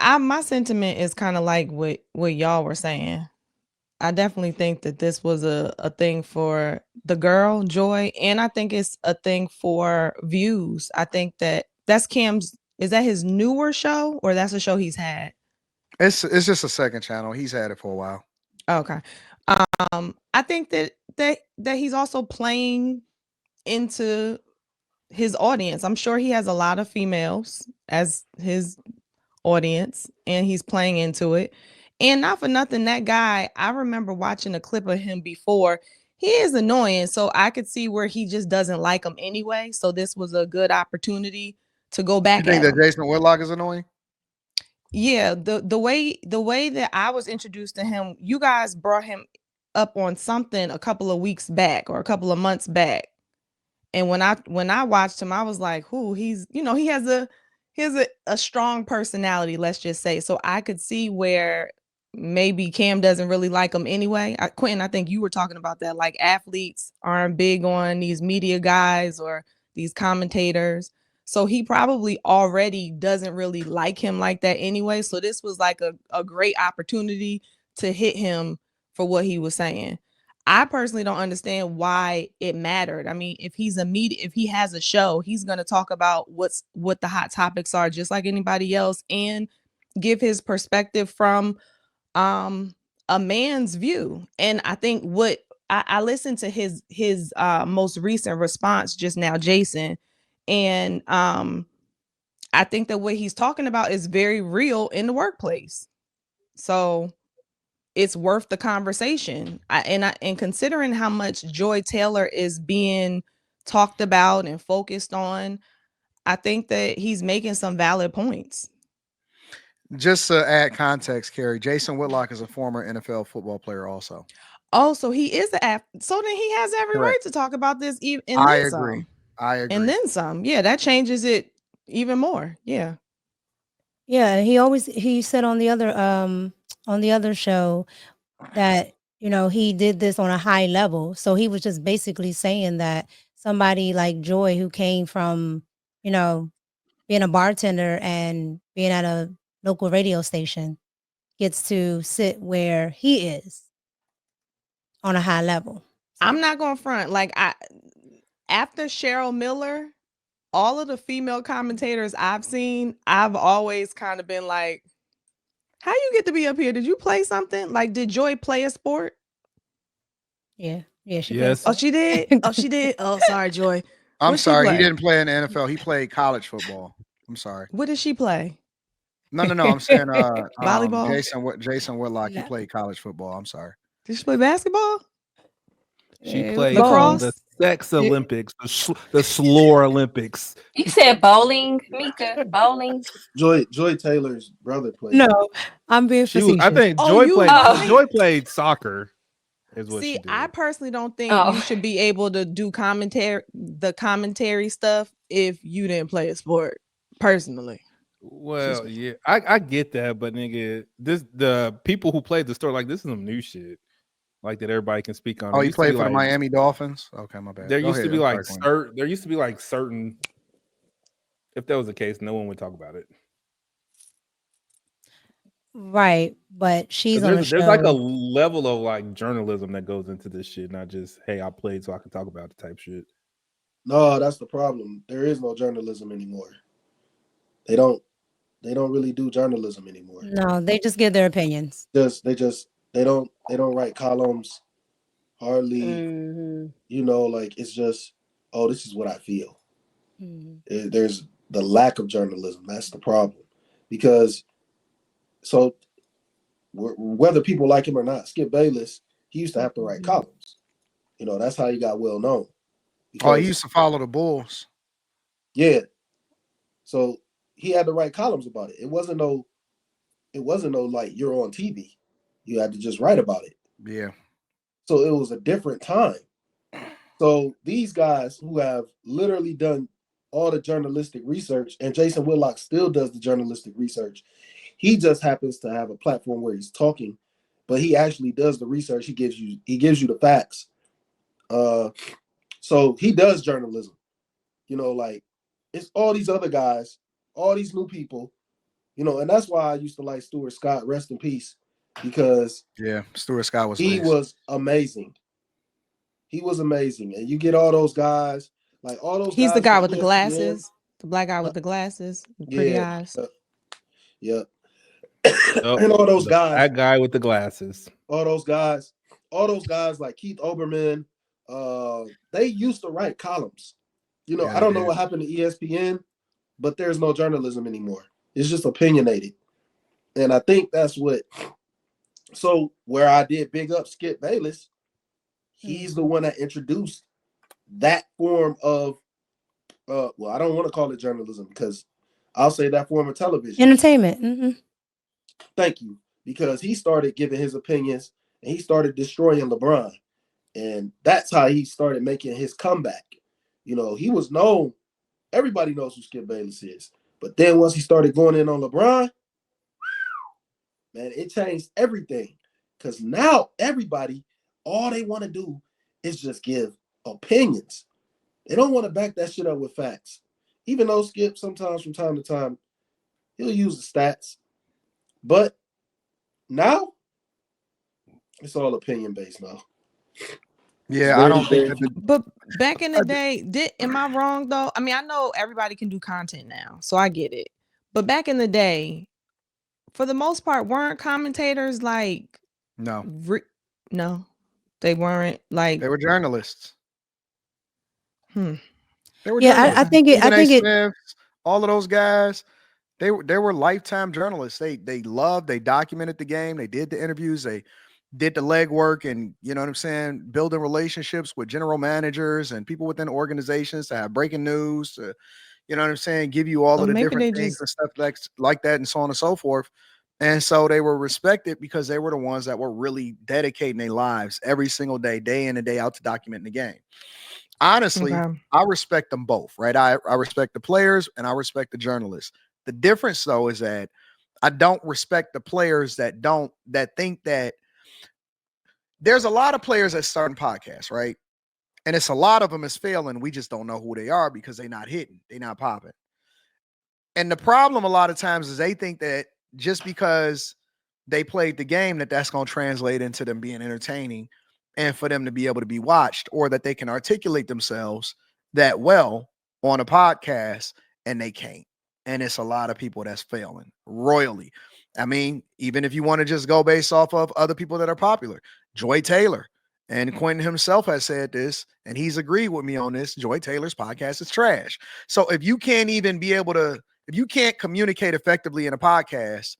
My sentiment is kind of like what y'all were saying. I definitely think that this was a thing for the girl, Joy, and I think it's a thing for views. I think that's Cam's. Is that his newer show or that's a show he's had? It's just a second channel. He's had it for a while. Okay. I think that he's also playing into his audience. I'm sure he has a lot of females as his audience and he's playing into it. And not for nothing, that guy, I remember watching a clip of him before. He is annoying, so I could see where he just doesn't like him anyway. So this was a good opportunity to go You back think at that him. Jason Whitlock is annoying? Yeah, the way that I was introduced to him, you guys brought him up on something a couple of weeks back or a couple of months back. And when I watched him, I was like, "Who? He's he has a strong personality, let's just say." So I could see where maybe Cam doesn't really like him anyway. Quentin, I think you were talking about that. Like athletes aren't big on these media guys or these commentators. So he probably already doesn't really like him like that anyway. So this was like a great opportunity to hit him for what he was saying. I personally don't understand why it mattered. I mean, if he has a show, he's going to talk about what the hot topics are just like anybody else and give his perspective from um a man's view. And I think what I listened to his most recent response just now, Jason, and I think that what he's talking about is very real in the workplace. So it's worth the conversation. And considering how much Joy Taylor is being talked about and focused on, I think that he's making some valid points. Just to add context, Carrie, Jason Whitlock is a former NFL football player also. Oh, so he is the so then he has every right Correct. to talk about this and I then agree. some. I And agree. then some. Yeah, that changes it even more. Yeah. Yeah, he said on the other show that, he did this on a high level. So he was just basically saying that somebody like Joy who came from, you know, being a bartender and being at a local radio station gets to sit where he is on a high level. I'm So, not going to front like I after Cheryl Miller, all of the female commentators I've seen, I've always kind of been like, how you get to be up here? Did you play something? Like, did Joy play a sport? yeah. Yeah, she played Oh, Yes. sport. she did. Oh, she did. Oh, sorry, Joy. I'm What she sorry, he play? didn't play in the NFL. He played college football. I'm sorry. What did she play? No, no, no. I'm saying Volleyball? Jason Whitlock, he No. played college football. I'm sorry. Did she play basketball? She It was played on both. the Lacrosse? sex It Olympics, the slore Olympics. You said bowling, Mika? Bowling? Joy Taylor's brother played. No, I'm being I facetious. think Oh, you lying? Oh. Joy played soccer, is what See, she I did. personally don't think you Oh. should be able to do commentary stuff if you didn't play a sport. Personally, just Well, yeah, I get that, but nigga, the people who played the story like this is some new shit, like that everybody can speak on. Oh, There he used to be played for the like Miami Dolphins. Okay, my bad. there Go used to ahead. be I'm like sorry, Queen. there used to be like certain. If that was the case, no one would talk about it. right, but she's Because on a there's like a show. level of like journalism that goes into this shit, not just hey, I played so I can talk about the type shit. No, that's the problem. There is no journalism anymore. They don't. They don't really do journalism anymore. No, they just give their opinions. They don't write columns hardly. Hmm. Like it's just, oh, this is what I feel. Mhm. There's the lack of journalism. That's the problem. Because so whether people like him or not, Skip Bayless, he used to have to write Mhm. columns. That's how he got well known. Oh, he Because used to follow the Bulls. yeah, so he had to write columns about it. It wasn't no like you're on TV. You had to just write about it. Yeah. So it was a different time. So these guys who have literally done all the journalistic research, and Jason Whitlock still does the journalistic research. He just happens to have a platform where he's talking, but he actually does the research. He gives you the facts. Uh, so he does journalism. Like it's all these other guys, all these new people. and that's why I used to like Stuart Scott, rest in peace, because Yeah, Stuart Scott was he nice. was amazing. He was amazing. And you get all those guys, like all those He's the guys guy from with the ESPN. glasses, the black guy with the glasses, the pretty Yeah. eyes. Yeah. Oh, And all those guys. That guy with the glasses. All those guys like Keith Olbermann, they used to write columns. Yeah, I don't know what happened to ESPN, but there's no journalism anymore. It's just opinionated. And I think that's what. So where I did big up Skip Bayless, he's the one that introduced that form of, well, I don't want to call it journalism because I'll say that form of television. Entertainment. Mm-hmm. Thank you. Because he started giving his opinions and he started destroying LeBron. And that's how he started making his comeback. He was known. Everybody knows who Skip Bayless is. But then once he started going in on LeBron, man, it changed everything. Because now everybody, all they want to do is just give opinions. They don't want to back that shit up with facts. Even though Skip sometimes from time to time, he'll use the stats. But now, it's all opinion based now. Yeah, I don't think that But back in the day, am I wrong though? I mean, I know everybody can do content now, so I get it. But back in the day, for the most part, weren't commentators like no, no, they weren't like they were journalists. Hmm. They were Yeah, journalists. I think Stephen A. it. Smith, all of those guys, they were lifetime journalists. They documented the game. They did the interviews. They did the legwork, and you know what I'm saying, building relationships with general managers and people within organizations to have breaking news. To, you know what I'm saying, give you all So of the maybe different they things just and stuff like that, and so on and so forth. And so they were respected because they were the ones that were really dedicating their lives every single day, day in and day out, to documenting the game. Honestly, okay. I respect them both, right? I respect the players and I respect the journalists. The difference, though, is that I don't respect the players that think that there's a lot of players that starting podcasts, right? And it's a lot of them is failing. We just don't know who they are because they're not hitting, they're not popping. And the problem a lot of times is they think that just because they played the game, that's going to translate into them being entertaining and for them to be able to be watched, or that they can articulate themselves that well on a podcast, and they can't. And it's a lot of people that's failing royally. I mean, even if you want to just go based off of other people that are popular, Joy Taylor and Quentin himself has said this, and he's agreed with me on this. Joy Taylor's podcast is trash. So if you can't even be able to, if you can't communicate effectively in a podcast,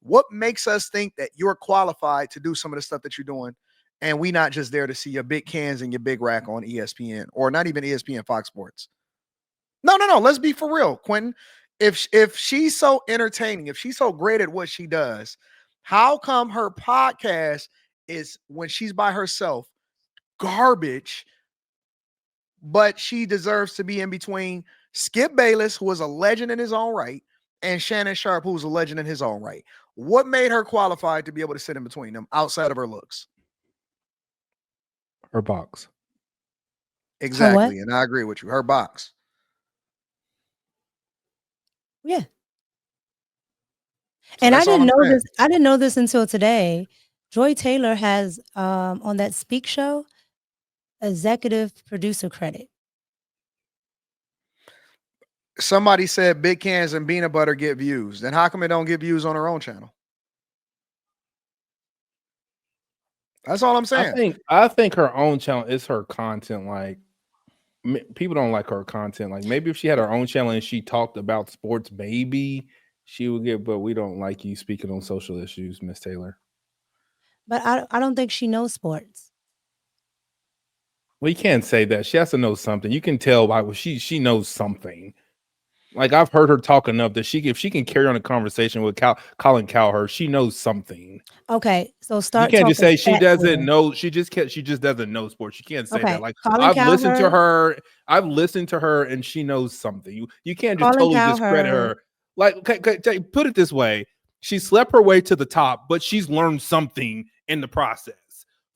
what makes us think that you're qualified to do some of the stuff that you're doing, and we not just there to see your big cans and your big rack on ESPN, or not even ESPN, Fox Sports? No. Let's be for real, Quentin. If she's so entertaining, if she's so great at what she does, how come her podcast is, when she's by herself, garbage, but she deserves to be in between Skip Bayless, who is a legend in his own right, and Shannon Sharp, who's a legend in his own right? What made her qualified to be able to sit in between them outside of her looks? Her box. Exactly. And I agree with you. Her box. Yeah. So and I that's all didn't I'm know saying. this. I didn't know this until today. Joy Taylor has on that Speak show executive producer credit. Somebody said big cans and peanut butter get views. Then how come it don't get views on her own channel? That's all I'm saying. I think her own channel is her content. Like, people don't like her content. Like, maybe if she had her own channel and she talked about sports, maybe she would get. But we don't like you speaking on social issues, Miss Taylor. But I don't think she knows sports. Well, you can't say that. She has to know something. You can tell by she knows something. Like, I've heard her talk enough that if she can carry on a conversation with Colin Cowherd, she knows something. Okay, so You can't just say she doesn't know. She just doesn't know sports. You can't say that. Like, I've listened to her, and she knows something. You can't just totally discredit her. Like, put it this way: she slept her way to the top, but she's learned something in the process.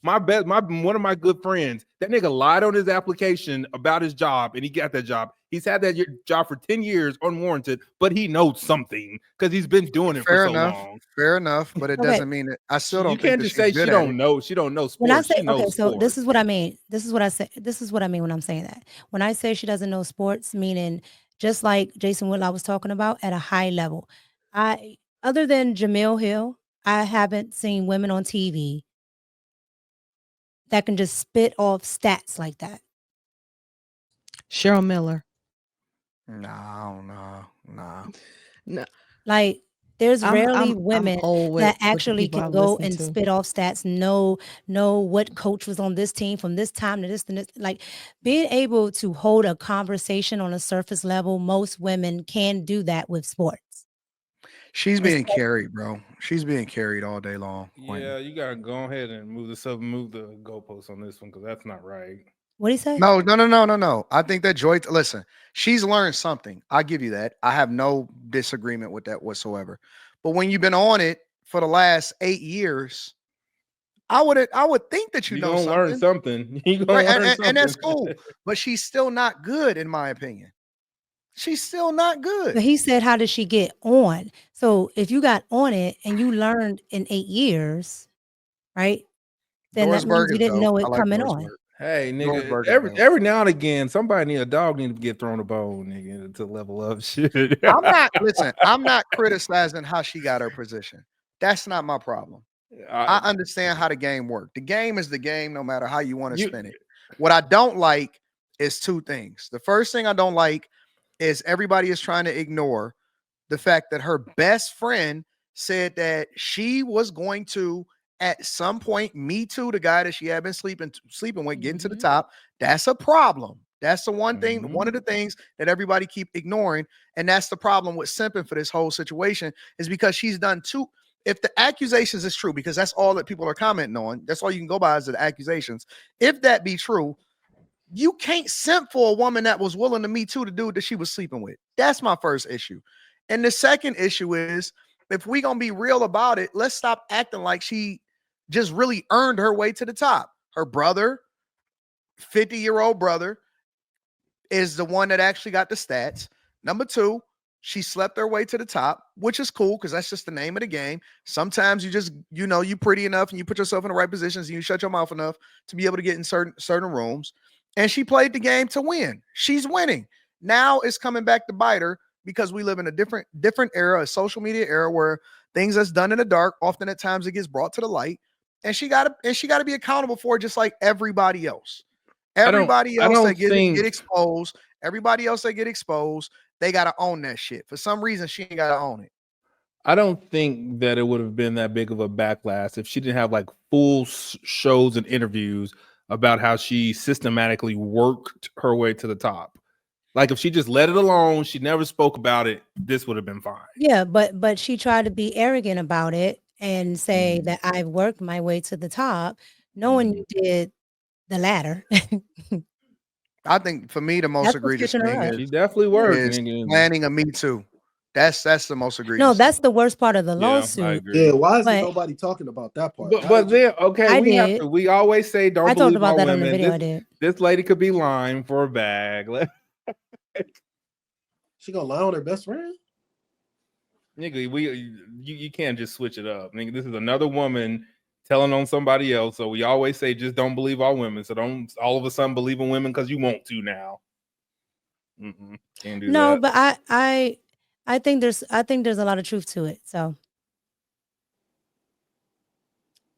One of my good friends, that nigga lied on his application about his job, and he got that job. He's had that job for 10 years unwarranted, but he knows something because he's been doing it for so long. Fair enough, but it doesn't mean that I still don't think that just say she don't know. She don't know sports. When I say, she knows okay, so sports. this is what I mean. This is what I say. This is what I mean when I'm saying that. When I say she doesn't know sports, meaning just like Jason Whitlock was talking about at a high level. Other than Jamil Hill, I haven't seen women on TV that can just spit off stats like that. Cheryl Miller. Nah, No. Like there's rarely women that actually can go and spit off stats, know what coach was on this team from this time to this and this. Like being able to hold a conversation on a surface level, most women can do that with sports. She's being carried, bro. She's being carried all day long. Yeah, you gotta go ahead and move the goalposts on this one because that's not right. What do you say? No. I think that Joy, listen, she's learned something. I give you that. I have no disagreement with that whatsoever. But when you've been on it for the last 8 years, I would think that you know something. Learn something. You gonna learn something. And that's cool. But she's still not good, in my opinion. She's still not good. But he said, how did she get on? So if you got on it and you learned in 8 years, right? Then that means you didn't know it coming on. Hey, nigga, every now and again, a dog need to get thrown a bone, nigga, to level up shit. I'm not criticizing how she got her position. That's not my problem. I understand how the game works. The game is the game, no matter how you want to spin it. What I don't like is two things. The first thing I don't like is everybody is trying to ignore the fact that her best friend said that she was going to at some point, Me Too, the guy that she had been sleeping with, getting to the top. That's a problem. That's the one thing, one of the things that everybody keep ignoring. And that's the problem with simping for this whole situation, is because she's done two. If the accusations is true, because that's all that people are commenting on, that's all you can go by is the accusations. If that be true, you can't simp for a woman that was willing to Me Too the dude that she was sleeping with. That's my first issue. And the second issue is, if we gonna be real about it, let's stop acting like she just really earned her way to the top. Her brother, 50-year-old brother, is the one that actually got the stats. Number two, she slept her way to the top, which is cool because that's just the name of the game. Sometimes you just, you pretty enough and you put yourself in the right positions and you shut your mouth enough to be able to get in certain rooms. And she played the game to win. She's winning. Now it's coming back to bite her because we live in a different era, a social media era where things that's done in the dark, often at times it gets brought to the light. And she got to be accountable for it, just like everybody else. Everybody else that get exposed, everybody else that get exposed, they got to own that shit. For some reason, she ain't got to own it. I don't think that it would have been that big of a backlash if she didn't have like full shows and interviews about how she systematically worked her way to the top. Like if she just let it alone, she never spoke about it, this would have been fine. Yeah, but she tried to be arrogant about it and say that I've worked my way to the top, knowing you did the latter. I think for me, the most egregious thing is she definitely worked. Planning a Me Too. That's the most egregious. No, that's the worst part of the lawsuit. Yeah, why isn't nobody talking about that part? But then, okay, we always say don't believe all women. On the video this lady could be lying for a bag. She gonna lie on her best friend? Nigga, you can't just switch it up. Nigga, this is another woman telling on somebody else. So we always say just don't believe all women. So don't all of a sudden believe in women because you want to now. Can't do that. No, but I think there's a lot of truth to it. So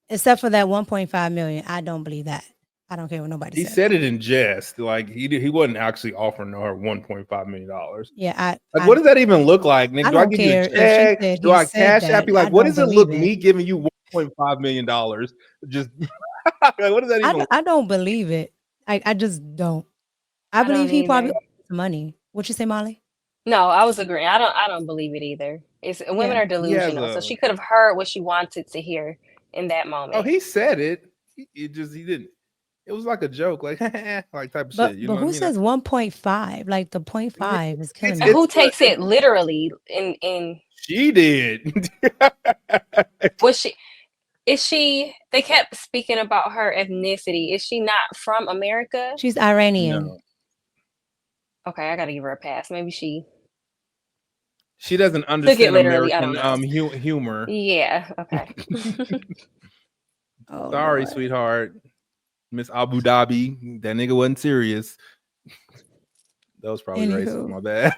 except for that 1.5 million, I don't believe that. I don't care what nobody says. He said it in jest. Like he wasn't actually offering her $1.5 million. Yeah, what does that even look like? Nigga, do I give you a check? Do I cash app you? Like, what does it look me giving you $1.5 million? Just what does that even? I don't believe it. I just don't. I believe he probably owes money. What you say, Molly? No, I was agreeing. I don't believe it either. It's women are delusional, so she could have heard what she wanted to hear in that moment. Oh, he said it. He didn't. It was like a joke, like type of shit. You know who says 1.5? Like the 0.5 is killing me. And who takes it literally? In she did. Was she? Is she? They kept speaking about her ethnicity. Is she not from America? She's Iranian. No. Okay, I gotta give her a pass. Maybe she doesn't understand American humor. Yeah. Okay. Oh, sorry, Lord. sweetheart. Miss Abu Dhabi. That nigga wasn't serious. That was probably racist. My bad.